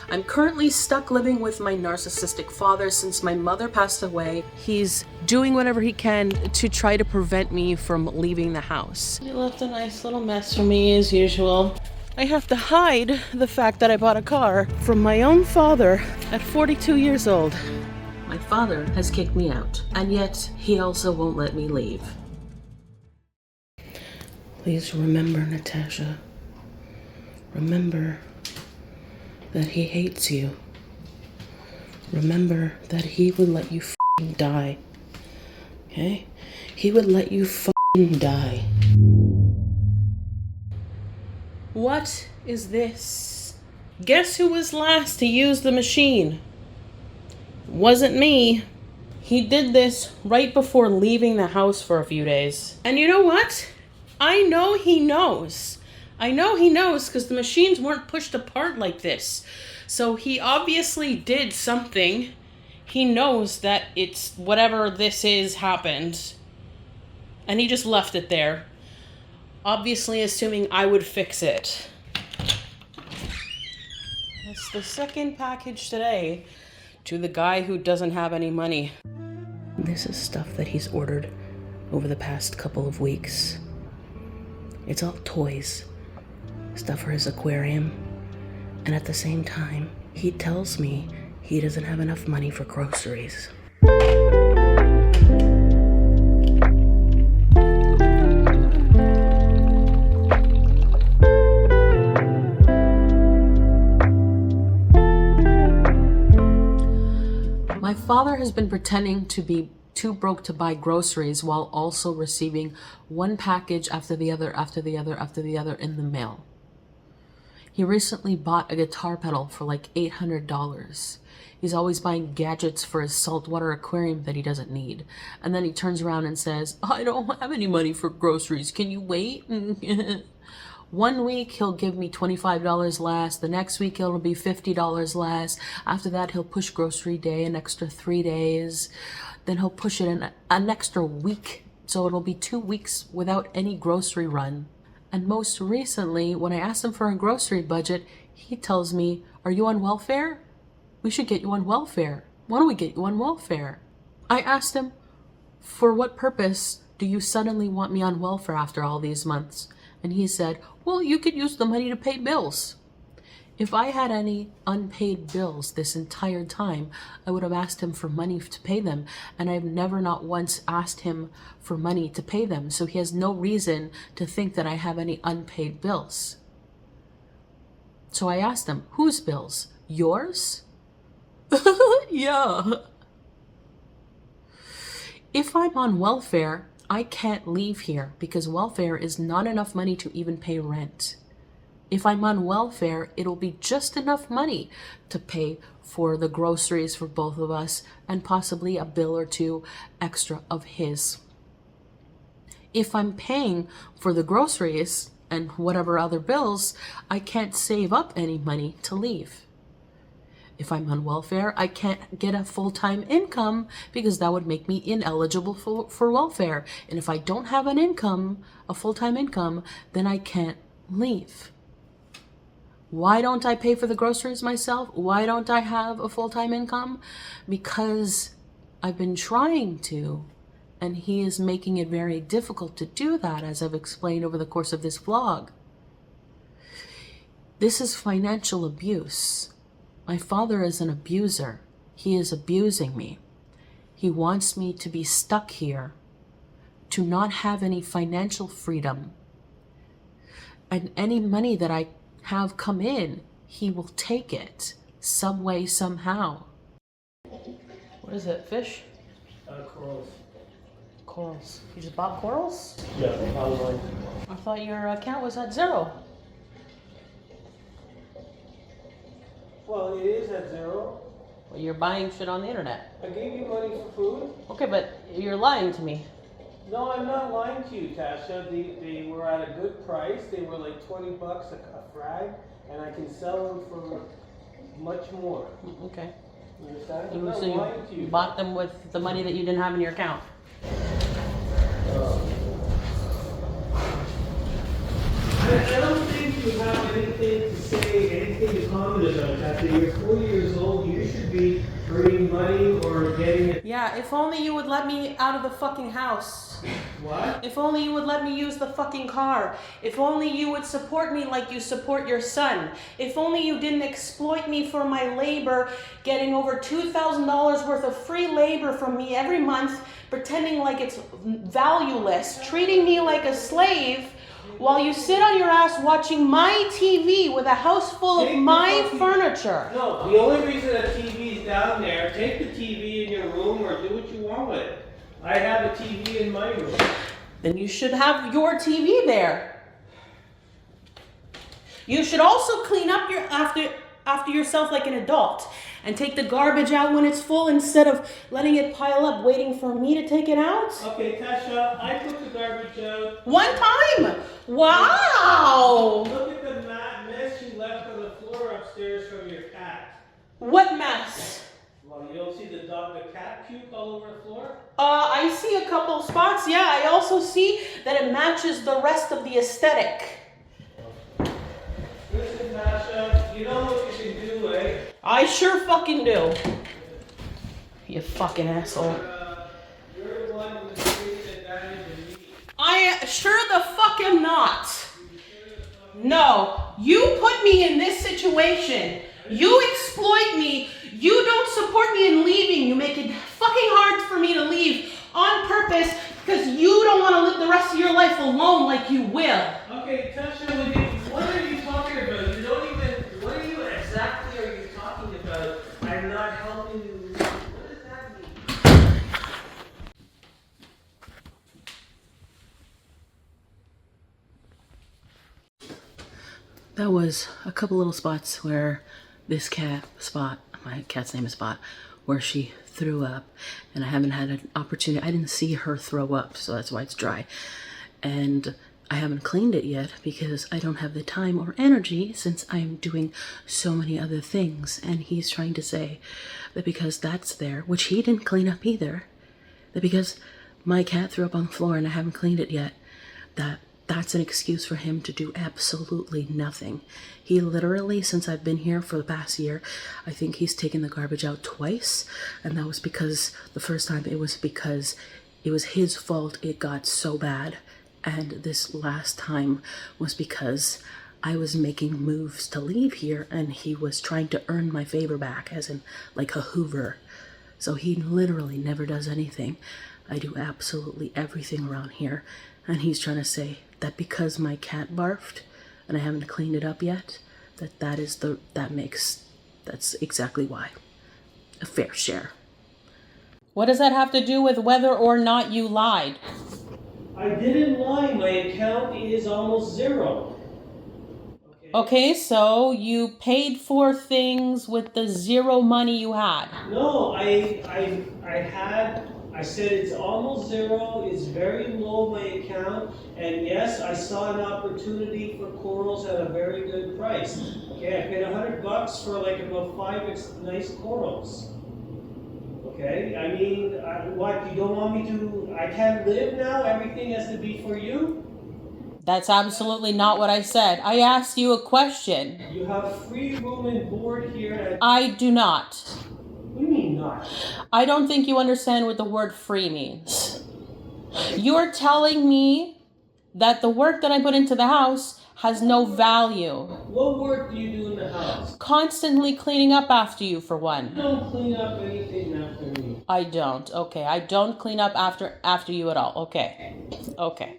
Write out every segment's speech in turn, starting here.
I'm currently stuck living with my narcissistic father since my mother passed away. He's doing whatever he can to try to prevent me from leaving the house. He left a nice little mess for me as usual. I have to hide the fact that I bought a car from my own father at 42 years old. My father has kicked me out, and yet he also won't let me leave. Please remember, Natasha. Remember that he hates you. Remember that he would let you f***ing die. Okay? He would let you f***ing die. What is this? Guess who was last to use the machine? Wasn't me. He did this right before leaving the house for a few days. And you know what? I know he knows. I know he knows because the machines weren't pushed apart like this. So he obviously did something. He knows that it's whatever this is happened. And he just left it there. Obviously assuming I would fix it. That's the second package today to the guy who doesn't have any money. This is stuff that he's ordered over the past couple of weeks. It's all toys. Stuff for his aquarium, and at the same time, he tells me he doesn't have enough money for groceries. My father has been pretending to be too broke to buy groceries while also receiving one package after the other, after the other, after the other in the mail. He recently bought a guitar pedal for like $800. He's always buying gadgets for his saltwater aquarium that he doesn't need. And then he turns around and says, I don't have any money for groceries. Can you wait? One week he'll give me $25 less. The next week it'll be $50 less. After that he'll push grocery day an extra 3 days. Then he'll push it in an extra week. So it'll be 2 weeks without any grocery run. And most recently, when I asked him for a grocery budget, he tells me, are you on welfare? We should get you on welfare. Why don't we get you on welfare? I asked him, for what purpose do you suddenly want me on welfare after all these months? And he said, well, you could use the money to pay bills. If I had any unpaid bills this entire time, I would have asked him for money to pay them. And I've never not once asked him for money to pay them. So he has no reason to think that I have any unpaid bills. So I asked him, whose bills? Yours? Yeah. If I'm on welfare, I can't leave here because welfare is not enough money to even pay rent. If I'm on welfare, it'll be just enough money to pay for the groceries for both of us and possibly a bill or two extra of his. If I'm paying for the groceries and whatever other bills, I can't save up any money to leave. If I'm on welfare, I can't get a full-time income because that would make me ineligible for welfare. And if I don't have an income, a full-time income, then I can't leave. Why don't I pay for the groceries myself? Why don't I have a full-time income? Because I've been trying to, and he is making it very difficult to do that, as I've explained over the course of this vlog. This is financial abuse. My father is an abuser. He is abusing me. He wants me to be stuck here, to not have any financial freedom. And any money that I have come in, he will take it some way, somehow. What is it, fish? Corals. Corals. You just bought corals? Yeah, probably. I thought your account was at 0. Well, it is at 0. Well, you're buying shit on the internet. I gave you money for food. Okay, but you're lying to me. No, I'm not lying to you, Tasha. They were at a good price. They were like $20 a frag, and I can sell them for much more. Okay. You understand? I'm So not lying to you you. bought them with the money that you didn't have in your account. I don't think you have anything to say, anything to comment about that. Tasha. You're 4 years old. You should be earning money or getting it. Yeah, if only you would let me out of the fucking house. What? If only you would let me use the fucking car. If only you would support me like you support your son. If only you didn't exploit me for my labor, getting over $2,000 worth of free labor from me every month, pretending like it's valueless, treating me like a slave, while you sit on your ass watching my TV with a house full of my furniture. No, the only reason that TV is down there, take the TV in your room or do what you want with it. I have a TV in my room. Then you should have your TV there. You should also clean up your after yourself like an adult and take the garbage out when it's full instead of letting it pile up waiting for me to take it out. Okay, Tasha, I took the garbage out. One time. Wow. Look at the mess you left on the floor upstairs from your cat. What mess? Well, you don't see the cat puke all over the floor? I see a couple spots. Yeah, I also see that it matches the rest of the aesthetic. Listen, Tasha, you know what you can do, eh? I sure fucking do. You fucking asshole. You're the one who's taking advantage of me. I sure the fuck am not. No, you put me in this situation. You exploit me. You don't support me in leaving. You make it fucking hard for me to leave on purpose because you don't want to live the rest of your life alone like you will. Okay, Tasha, what are you talking about? You don't even, what exactly are you talking about? I'm not helping you. What does that mean? That was a couple little spots where this my cat's name is Spot, where she threw up, and I haven't had an opportunity. I didn't see her throw up, so that's why it's dry. And I haven't cleaned it yet because I don't have the time or energy since I'm doing so many other things. And he's trying to say that because that's there, which he didn't clean up either, that because my cat threw up on the floor and I haven't cleaned it yet, that's an excuse for him to do absolutely nothing. He literally, since I've been here for the past year, I think he's taken the garbage out twice. And that was because the first time it was because it was his fault it got so bad. And this last time was because I was making moves to leave here and he was trying to earn my favor back, as in like a Hoover. So he literally never does anything. I do absolutely everything around here. And he's trying to say that because my cat barfed and I haven't cleaned it up yet, that's exactly why. A fair share. What does that have to do with whether or not you lied? I didn't lie. My account is almost zero. Okay, so you paid for things with the zero money you had. No, I said it's almost zero, it's very low my account, and yes, I saw an opportunity for corals at a very good price. Okay, I paid $100 for like about 5 nice corals. Okay, I mean, what, you don't want me to, I can't live now? Everything has to be for you? That's absolutely not what I said. I asked you a question. You have free room and board here. I do not. What do you mean not? I don't think you understand what the word free means. You're telling me that the work that I put into the house has no value. What work do you do in the house? Constantly cleaning up after you, for one. You don't clean up anything after me. I don't. Okay, I don't clean up after you at all. Okay. Okay.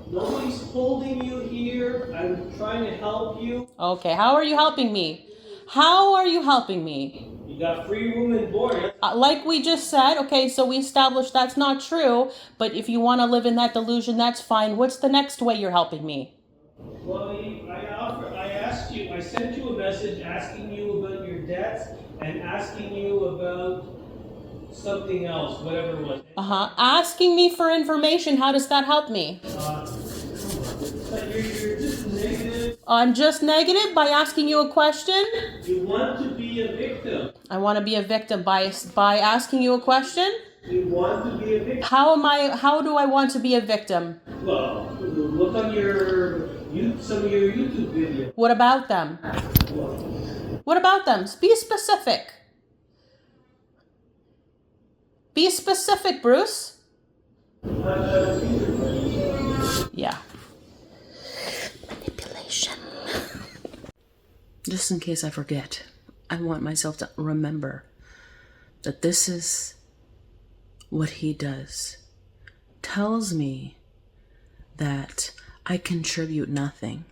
Nobody's holding you here. I'm trying to help you. Okay, how are you helping me? How are you helping me? You got free room and board. Like we just said, okay, so we established that's not true, but if you want to live in that delusion, that's fine. What's the next way you're helping me? Well, I sent you a message asking you about your debts and asking you about something else, whatever it was. Asking me for information, how does that help me? But you're just negative. I'm just negative by asking you a question? You want to be a victim. I want to be a victim by asking you a question? You want to be a victim. How do I want to be a victim? Well, look on your some of your YouTube videos. What about them? What about them? Be specific. Be specific, Bruce. Yeah. Manipulation. Just in case I forget, I want myself to remember that this is what he does. Tells me that I contribute nothing,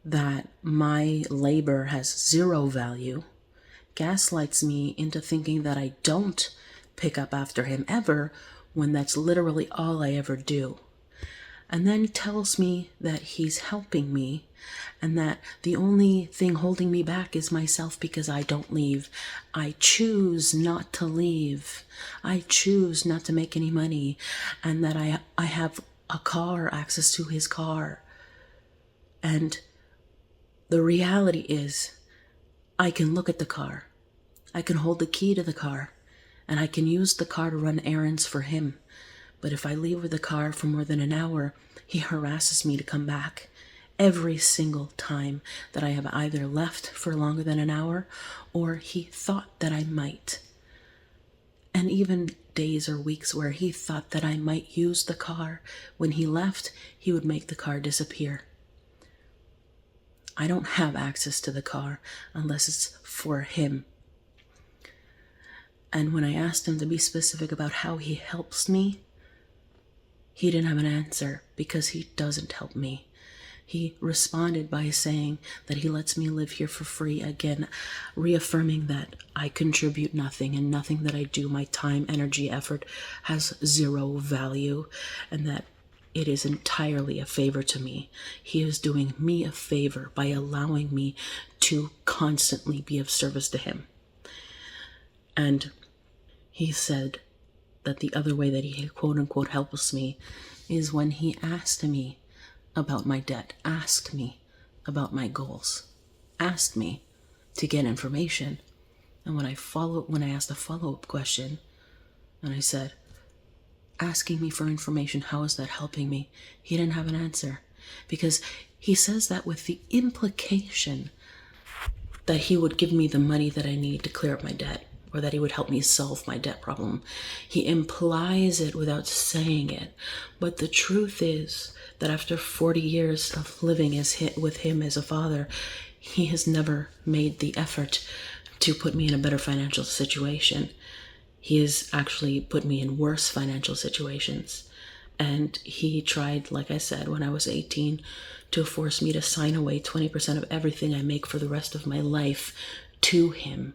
that my labor has zero value, gaslights me into thinking that I don't pick up after him ever, when that's literally all I ever do. And then tells me that he's helping me and that the only thing holding me back is myself because I don't leave. I choose not to leave. I choose not to make any money, and that I have a car, access to his car. And the reality is I can look at the car. I can hold the key to the car, and I can use the car to run errands for him. But if I leave with the car for more than an hour, he harasses me to come back. Every single time that I have either left for longer than an hour or he thought that I might. And even days or weeks where he thought that I might use the car, when he left, he would make the car disappear. I don't have access to the car unless it's for him. And when I asked him to be specific about how he helps me, he didn't have an answer because he doesn't help me. He responded by saying that he lets me live here for free, again, reaffirming that I contribute nothing and nothing that I do, my time, energy, effort, has zero value, and that it is entirely a favor to me. He is doing me a favor by allowing me to constantly be of service to him. And he said that the other way that he quote-unquote helps me is when he asked me about my debt, asked me about my goals, asked me to get information. And when I asked a follow-up question, and I said, asking me for information, how is that helping me? He didn't have an answer, because he says that with the implication that he would give me the money that I need to clear up my debt, or that he would help me solve my debt problem. He implies it without saying it. But the truth is that after 40 years of living with him as a father, he has never made the effort to put me in a better financial situation. He has actually put me in worse financial situations. And he tried, like I said, when I was 18, to force me to sign away 20% of everything I make for the rest of my life to him.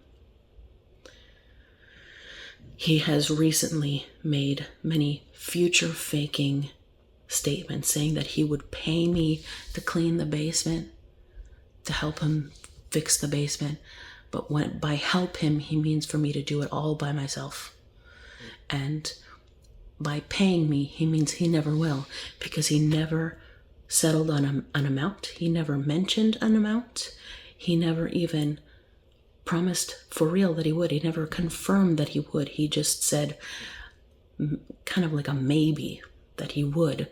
He has recently made many future-faking statements saying that he would pay me to clean the basement, to help him fix the basement. But by help him, he means for me to do it all by myself. And by paying me, he means he never will, because he never settled on an amount. He never mentioned an amount. He never even promised for real that he would. He never confirmed that he would. He just said, kind of like a maybe, that he would.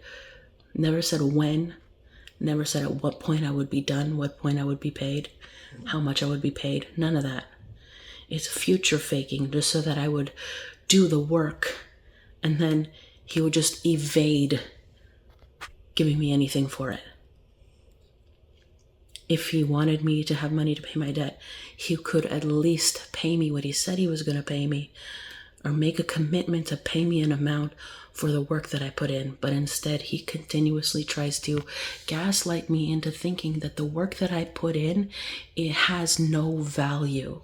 Never said when, never said at what point I would be done, what point I would be paid, how much I would be paid. None of that. It's future faking, just so that I would do the work, and then he would just evade giving me anything for it. If he wanted me to have money to pay my debt, he could at least pay me what he said he was going to pay me, or make a commitment to pay me an amount for the work that I put in. But instead, he continuously tries to gaslight me into thinking that the work that I put in, it has no value.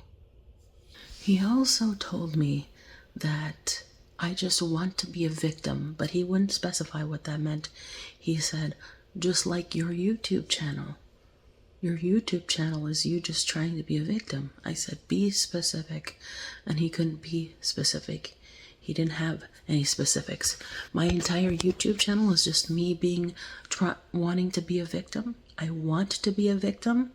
He also told me that I just want to be a victim, but he wouldn't specify what that meant. He said, just like your YouTube channel. Your YouTube channel is you just trying to be a victim. I said, be specific. And he couldn't be specific. He didn't have any specifics. My entire YouTube channel is just me wanting to be a victim. I want to be a victim.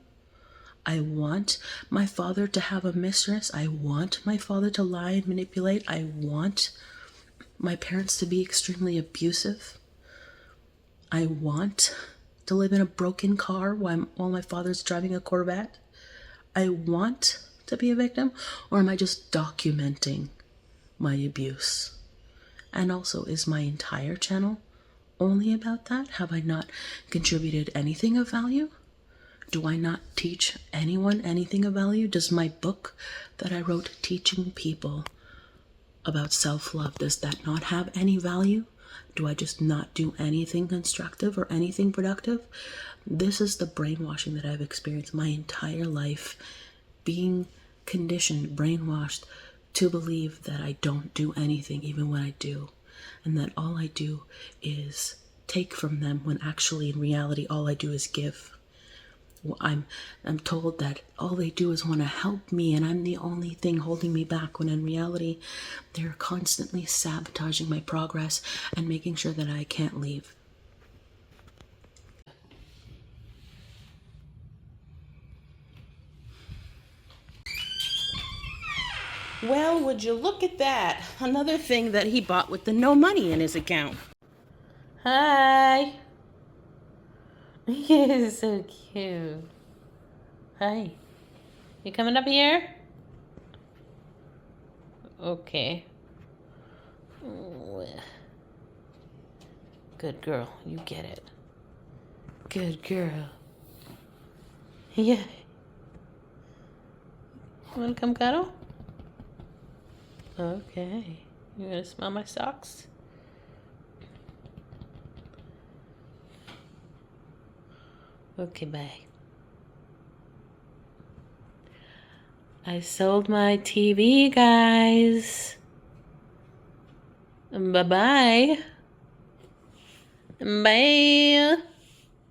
I want my father to have a mistress. I want my father to lie and manipulate. I want my parents to be extremely abusive. I want to live in a broken car while my father's driving a Corvette? I want to be a victim, or am I just documenting my abuse? And also, is my entire channel only about that? Have I not contributed anything of value? Do I not teach anyone anything of value? Does my book that I wrote teaching people about self-love, does that not have any value? Do I just not do anything constructive or anything productive? This is the brainwashing that I've experienced my entire life, being conditioned, brainwashed to believe that I don't do anything even when I do, and that all I do is take from them, when actually in reality all I do is give. I'm told that all they do is want to help me and I'm the only thing holding me back, when in reality they're constantly sabotaging my progress and making sure that I can't leave. Well, would you look at that? Another thing that he bought with the no money in his account. Hi. You're so cute. Hi. You coming up here? Okay. Good girl. You get it. Good girl. Yeah. You wanna come cuddle? Okay. You gonna smell my socks? Okay, bye. I sold my TV, guys. Bye-bye. Bye.